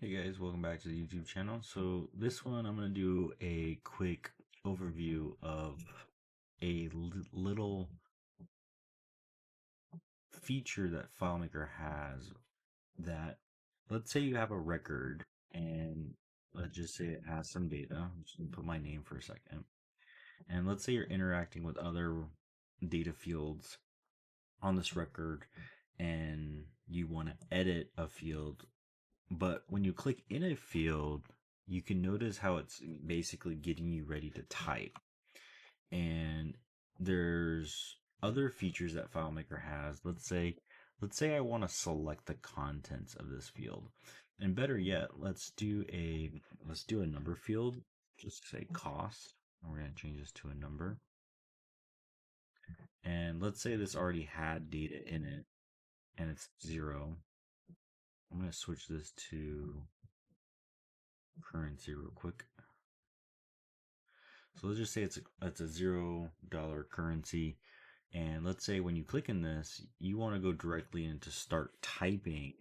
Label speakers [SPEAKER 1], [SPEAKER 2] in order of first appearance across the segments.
[SPEAKER 1] Hey guys, welcome back to the YouTube channel. So this one I'm going to do a quick overview of a little feature that FileMaker has that, let's say you have a record and let's just say it has some data. I'm just going to put my name for a second. And let's say you're interacting with other data fields on this record and you want to edit a field. But when you click in a field, you can notice how it's basically getting you ready to type. And there's other features that FileMaker has. Let's say I want to select the contents of this field. And better yet, let's do a number field. Just say cost. And we're going to change this to a number. And let's say this already had data in it and it's 0. I'm going to switch this to currency real quick. So let's just say it's a $0 currency. And let's say when you click in this, you want to go directly into start typing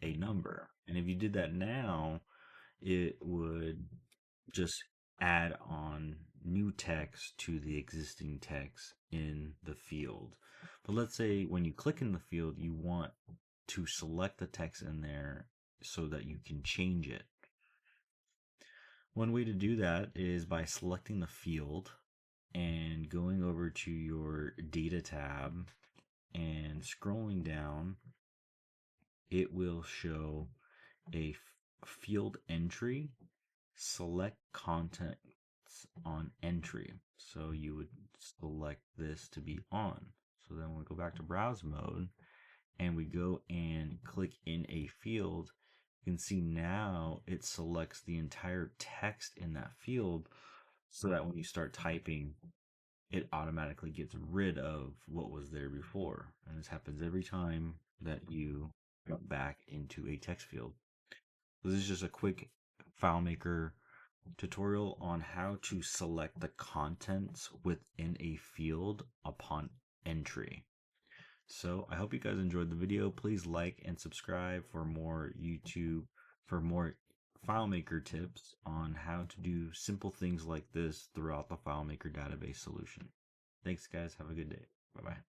[SPEAKER 1] a number. And if you did that now, it would just add on new text to the existing text in the field. But let's say when you click in the field, you want to select the text in there so that you can change it. One way to do that is by selecting the field and going over to your data tab and scrolling down. It will show a field entry, select contents on entry. So you would select this to be on. So then we go back to browse mode and we go and click in a field. You can see now it selects the entire text in that field so that when you start typing, it automatically gets rid of what was there before. And this happens every time that you go back into a text field. This is just a quick FileMaker tutorial on how to select the contents within a field upon entry. So I hope you guys enjoyed the video. Please like and subscribe for more FileMaker tips on how to do simple things like this throughout the FileMaker database solution. Thanks guys. Have a good day. Bye bye.